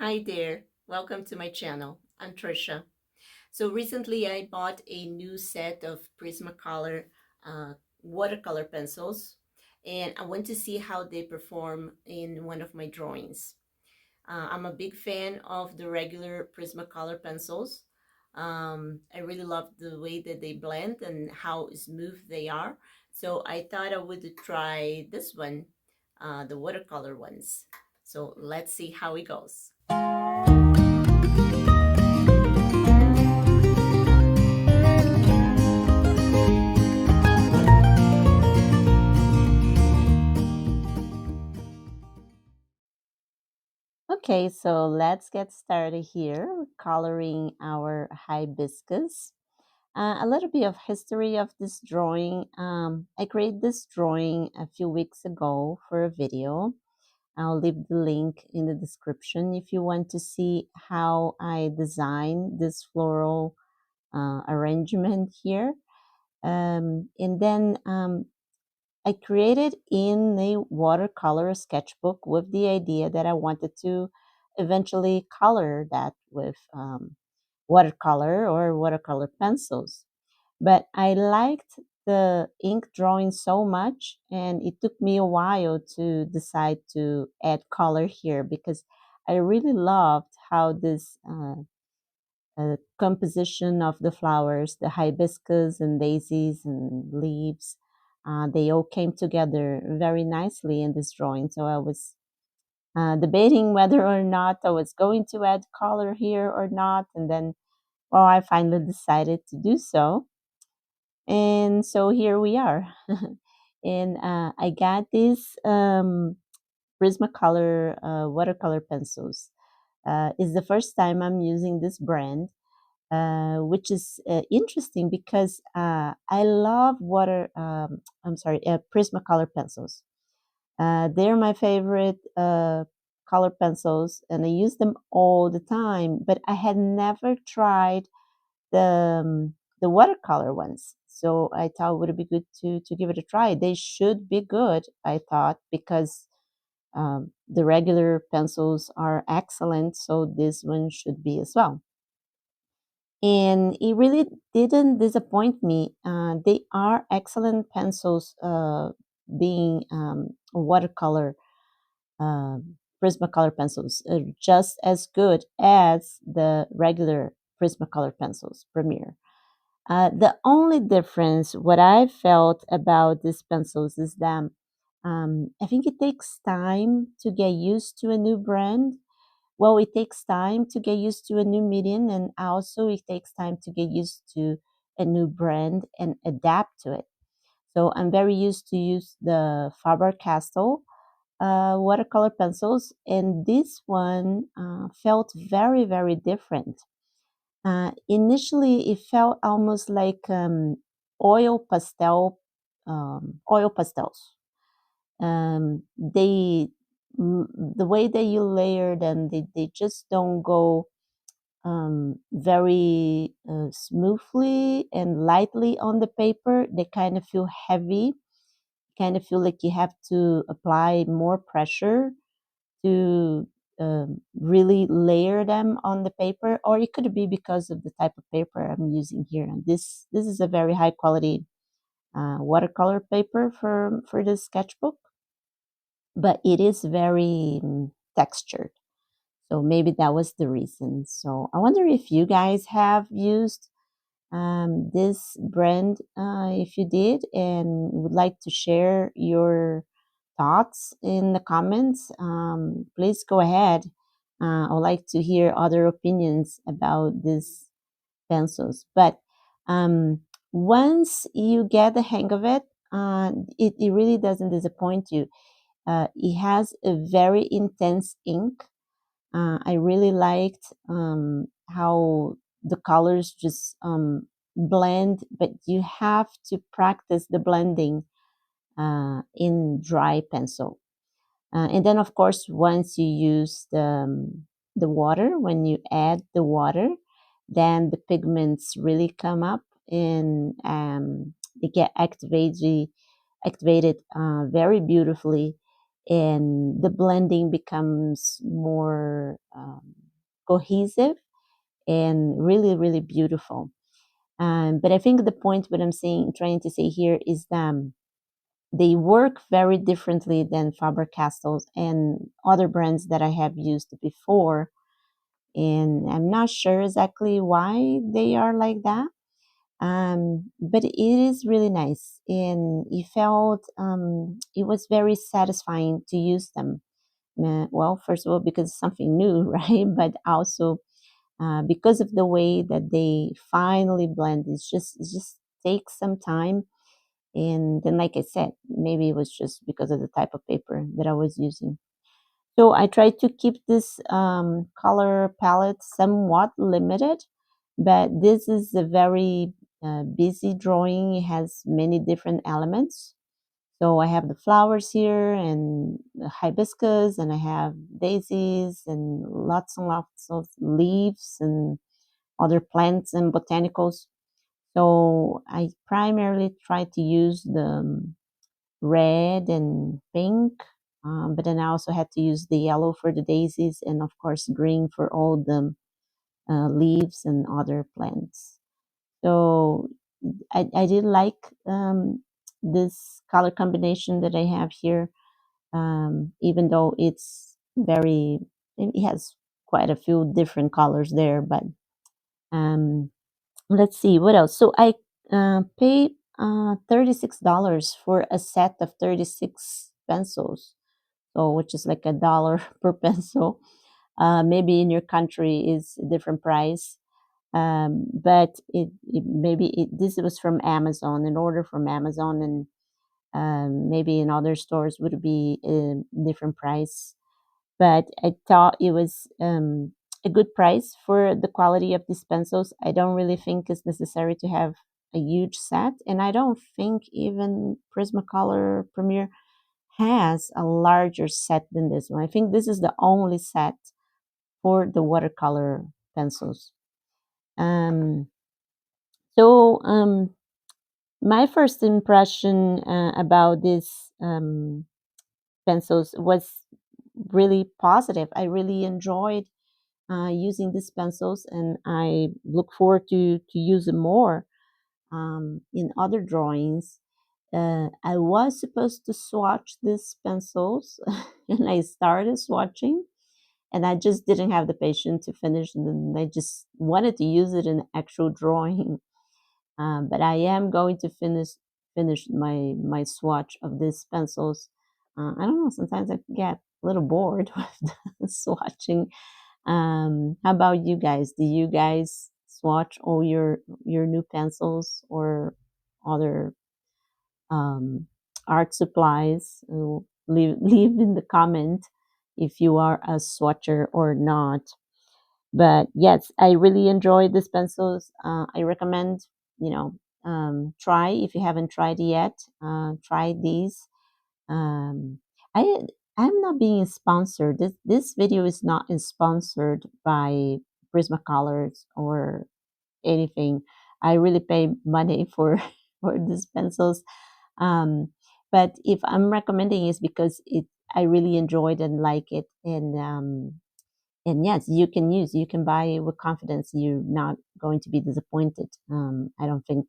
Hi there, welcome to my channel. I'm Trisha. So recently I bought a new set of Prismacolor watercolor pencils, and I want to see how they perform in one of my drawings. I'm a big fan of the regular Prismacolor pencils. I really love the way that they blend and how smooth they are. So I thought I would try this one, the watercolor ones. So let's see how it goes. Okay, so let's get started here, coloring our hibiscus. A little bit of history of this drawing. I created this drawing a few weeks ago for a video. I'll leave the link in the description if you want to see how I designed this floral arrangement here. And then I created in a watercolor sketchbook with the idea that I wanted to eventually color that with watercolor or watercolor pencils. But I liked the ink drawing so much, and it took me a while to decide to add color here because I really loved how this composition of the flowers, the hibiscus and daisies and leaves, they all came together very nicely in this drawing. So I was debating whether or not I was going to add color here or not. And then, well, I finally decided to do so. And so here we are. And I got these Prismacolor watercolor pencils. It's the first time I'm using this brand, which is interesting because I love Prismacolor pencils. They're my favorite color pencils, and I use them all the time. But I had never tried the watercolor ones, so I thought it would be good to give it a try. They should be good, I thought, because the regular pencils are excellent, so this one should be as well. And it really didn't disappoint me. They are excellent pencils, being watercolor Prismacolor pencils, just as good as the regular Prismacolor pencils, Premier. The only difference, what I felt about these pencils is that I think it takes time to get used to a new brand. Well, it takes time to get used to a new medium, and also it takes time to get used to a new brand and adapt to it. So I'm very used to use the Faber-Castell watercolor pencils, and this one felt very, very different. Initially, it felt almost like oil pastels. They the way that you layer them, they just don't go very smoothly and lightly on the paper. They kind of feel heavy, kind of feel like you have to apply more pressure to really layer them on the paper, or it could be because of the type of paper I'm using here. And this is a very high quality watercolor paper for this sketchbook, but it is very textured. So maybe that was the reason. So I wonder if you guys have used this brand. If you did and would like to share your thoughts in the comments, please go ahead. I would like to hear other opinions about these pencils. But um, once you get the hang of it, it really doesn't disappoint you. It has a very intense ink. I really liked how the colors just blend, but you have to practice the blending in dry pencil. And then, of course, once you use the water, when you add the water, then the pigments really come up and they get activated very beautifully, and the blending becomes more cohesive and really, really beautiful. But I think the point what I'm saying, trying to say here is that they work very differently than Faber-Castells and other brands that I have used before. And I'm not sure exactly why they are like that. But it is really nice, and it was very satisfying to use them. Well, first of all, because it's something new, right? But also because of the way that they finally blend. It just takes some time. And then, like I said, maybe it was just because of the type of paper that I was using. So I tried to keep this color palette somewhat limited, but this is a very busy drawing. It has many different elements. So I have the flowers here and the hibiscus, and I have daisies and lots of leaves and other plants and botanicals. So I primarily try to use the red and pink, but then I also had to use the yellow for the daisies and, of course, green for all the leaves and other plants. So I did like this color combination that I have here, even though it has quite a few different colors there, but um, let's see what else. So I paid $36 for a set of 36 pencils, so which is like $1 per pencil. Maybe in your country is a different price, but this was from Amazon, an order from Amazon, and maybe in other stores would be a different price. But I thought it was a good price for the quality of these pencils. I don't really think it's necessary to have a huge set, and I don't think even Prismacolor Premier has a larger set than this one. I think this is the only set for the watercolor pencils. Um, so my first impression about these pencils was really positive. I really enjoyed using these pencils, and I look forward to use them more in other drawings. I was supposed to swatch these pencils, and I started swatching, and I just didn't have the patience to finish, and I just wanted to use it in actual drawing. But I am going to finish my swatch of these pencils. I don't know. Sometimes I get a little bored with swatching. How about you guys? Do you guys swatch all your new pencils or other um, art supplies? Leave in the comment if you are a swatcher or not. But yes, I really enjoy these pencils. I recommend, try if you haven't tried yet. Try these. Um, I I'm not being sponsored. This video is not sponsored by Prismacolors or anything. I really pay money for for these pencils. Um, but if I'm recommending is because I really enjoyed and like it, and yes, you can buy with confidence. You're not going to be disappointed. I don't think,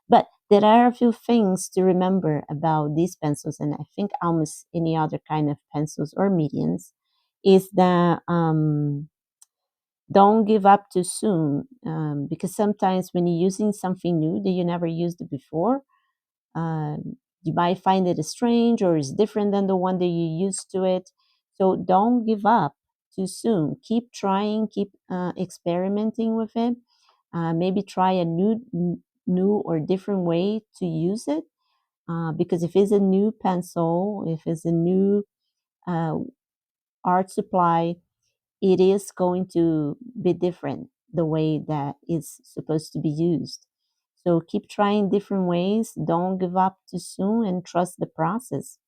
but there are a few things to remember about these pencils, and I think almost any other kind of pencils or mediums, is that don't give up too soon, because sometimes when you're using something new that you never used before, you might find it strange or is different than the one that you used to it. So don't give up too soon. Keep trying, keep experimenting with it. Maybe try a new or different way to use it. Because if it's a new pencil, if it's a new uh, art supply, it is going to be different the way that it's supposed to be used. So keep trying different ways. Don't give up too soon and trust the process.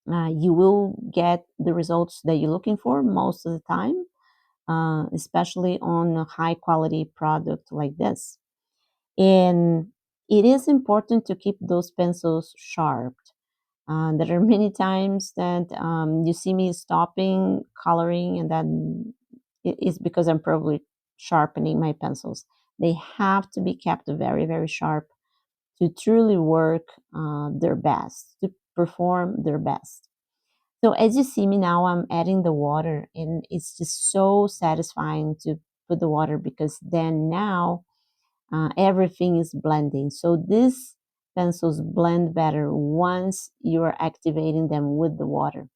You will get the results that you're looking for most of the time, especially on a high quality product like this. And it is important to keep those pencils sharp. There are many times that you see me stopping coloring and then it is because I'm probably sharpening my pencils. They have to be kept very, very sharp to truly work their best, to perform their best. So as you see me now, I'm adding the water, and it's just so satisfying to put the water because then now everything is blending. So these pencils blend better once you are activating them with the water,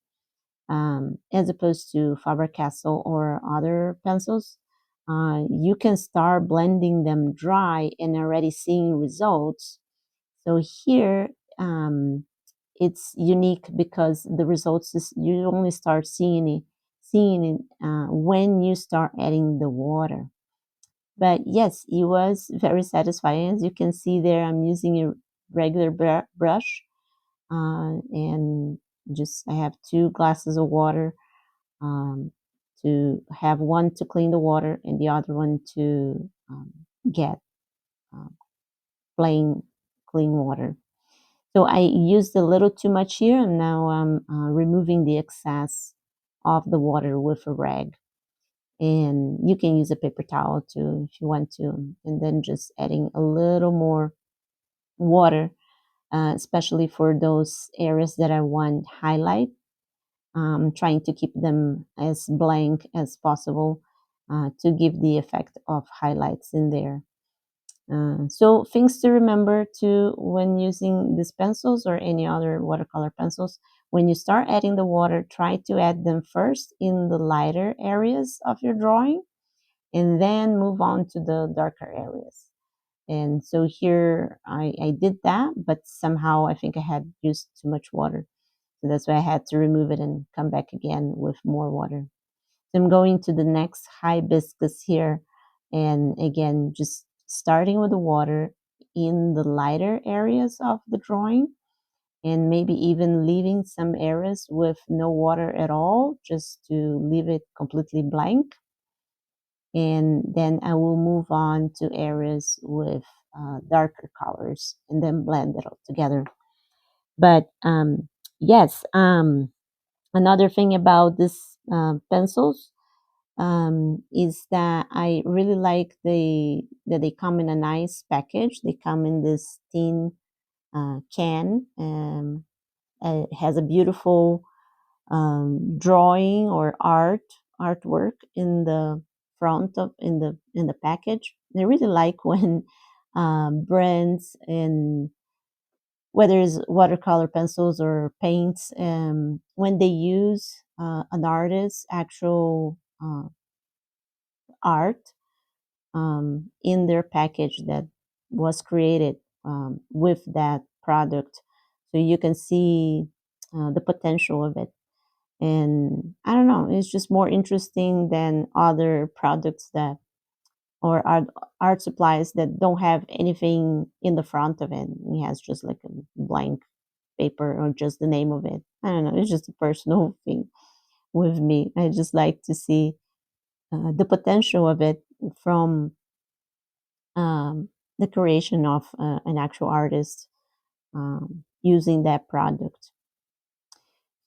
as opposed to Faber-Castell or other pencils. You can start blending them dry and already seeing results. So here, it's unique because the results is you only start seeing it when you start adding the water. But yes, it was very satisfying. As you can see there, I'm using a regular brush, and just I have 2 glasses of water, to have one to clean the water and the other one to get um, plain clean water. So I used a little too much here, and now I'm removing the excess of the water with a rag. And you can use a paper towel too if you want to, and then just adding a little more water, especially for those areas that I want highlight. Trying to keep them as blank as possible to give the effect of highlights in there. So things to remember too when using these pencils or any other watercolor pencils. When you start adding the water, try to add them first in the lighter areas of your drawing and then move on to the darker areas. And so here I did that, but somehow I think I had used too much water. So that's why I had to remove it and come back again with more water. So I'm going to the next hibiscus here. And again, just starting with the water in the lighter areas of the drawing, and maybe even leaving some areas with no water at all, just to leave it completely blank. And then I will move on to areas with darker colors and then blend it all together. But yes, another thing about this pencils is that I really like that they come in a nice package. They come in this thin can. It has a beautiful drawing or artwork in the front of in the package. I really like when brands and whether it's watercolor pencils or paints, when they use an artist's actual art in their package that was created with that product, so you can see the potential of it. And I don't know, it's just more interesting than other products that or art supplies that don't have anything in the front of it. It has just like a blank paper or just the name of it. I don't know. It's just a personal thing with me. I just like to see the potential of it from the creation of an actual artist using that product.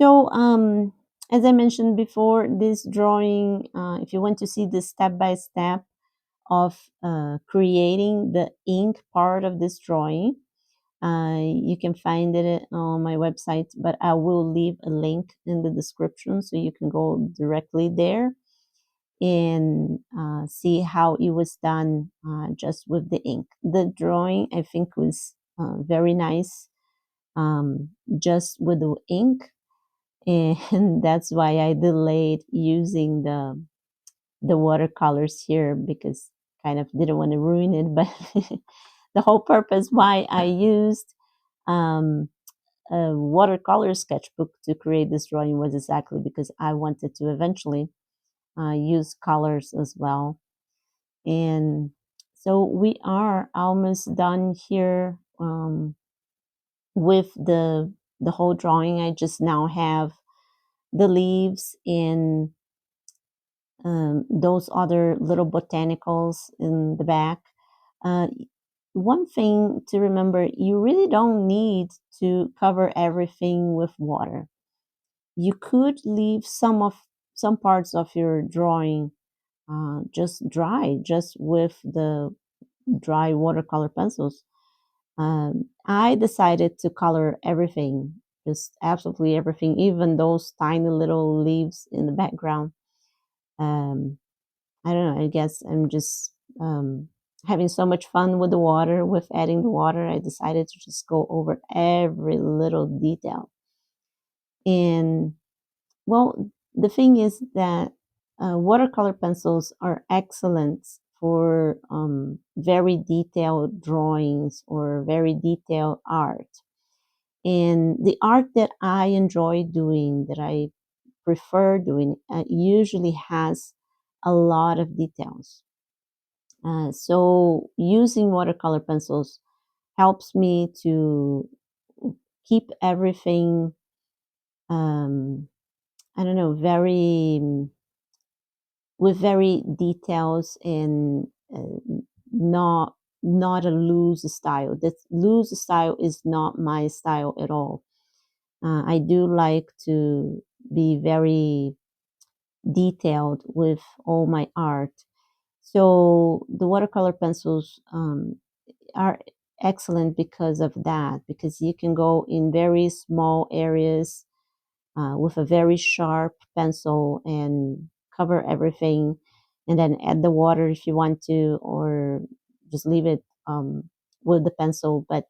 So, as I mentioned before, this drawing, if you want to see the step by step of creating the ink part of this drawing, you can find it on my website, but I will leave a link in the description so you can go directly there and see how it was done just with the ink. The drawing, I think, was very nice just with the ink, and that's why I delayed using the watercolors here because kind of didn't want to ruin it. But the whole purpose why I used um, a watercolor sketchbook to create this drawing was exactly because I wanted to eventually use colors as well. And so we are almost done here with the whole drawing. I just now have the leaves and those other little botanicals in the back. Uh, One thing to remember, you really don't need to cover everything with water. You could leave some parts of your drawing just dry, just with the dry watercolor pencils. I decided to color everything, just absolutely everything, even those tiny little leaves in the background. Um, I don't know, I guess I'm just having so much fun with the water, with adding the water. I decided to just go over every little detail. And well, the thing is that watercolor pencils are excellent for very detailed drawings or very detailed art. And the art that I enjoy doing, that I prefer doing, usually has a lot of details. So using watercolor pencils helps me to keep everything, I don't know, very with very details and not not a loose style. That loose style is not my style at all. I do like to be very detailed with all my art. So the watercolor pencils are excellent because of that, because you can go in very small areas with a very sharp pencil and cover everything, and then add the water if you want to, or just leave it with the pencil. But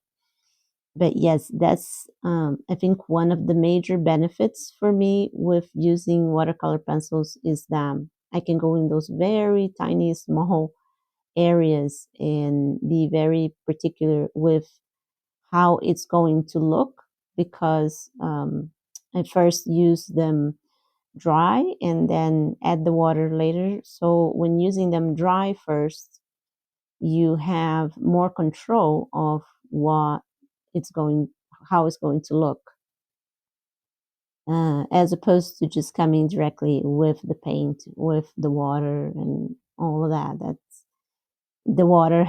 yes, that's I think one of the major benefits for me with using watercolor pencils is that I can go in those very tiny small areas and be very particular with how it's going to look, because I first use them dry and then add the water later. So when using them dry first, you have more control of what it's going, how it's going to look, as opposed to just coming directly with the paint, with the water and all of that. That's the water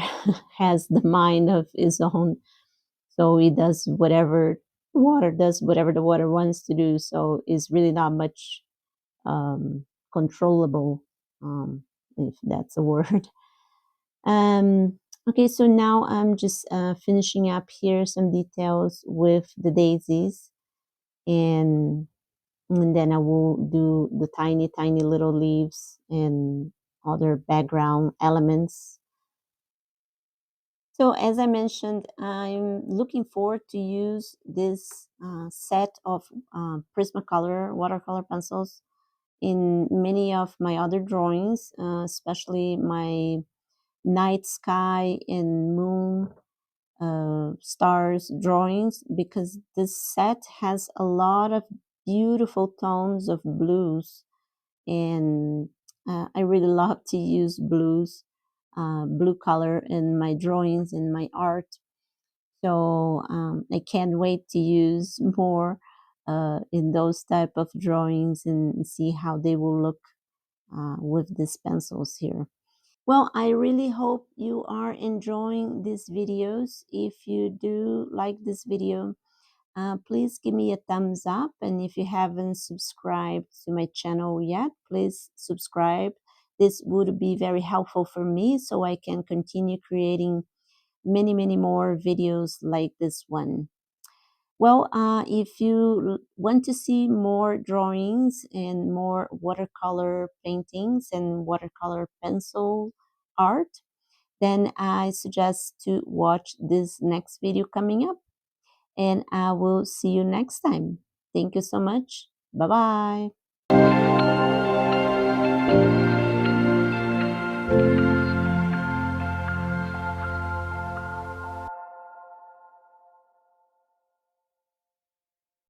has the mind of its own, so it does whatever the water does, whatever the water wants to do. So it's really not much controllable, if that's a word. Um, okay, so now I'm just finishing up here some details with the daisies, and, and then I will do the tiny, tiny little leaves and other background elements. So as I mentioned, I'm looking forward to use this set of Prismacolor watercolor pencils in many of my other drawings, especially my night sky and moon, stars drawings, because this set has a lot of beautiful tones of blues, and I really love to use blue color in my drawings, in my art. So I can't wait to use more in those type of drawings and see how they will look with these pencils here. Well, I really hope you are enjoying these videos. If you do like this video, please give me a thumbs up. And if you haven't subscribed to my channel yet, please subscribe. This would be very helpful for me, so I can continue creating many, many more videos like this one. Well, if you want to see more drawings and more watercolor paintings and watercolor pencil art, then I suggest to watch this next video coming up. And I will see you next time. Thank you so much. Bye bye.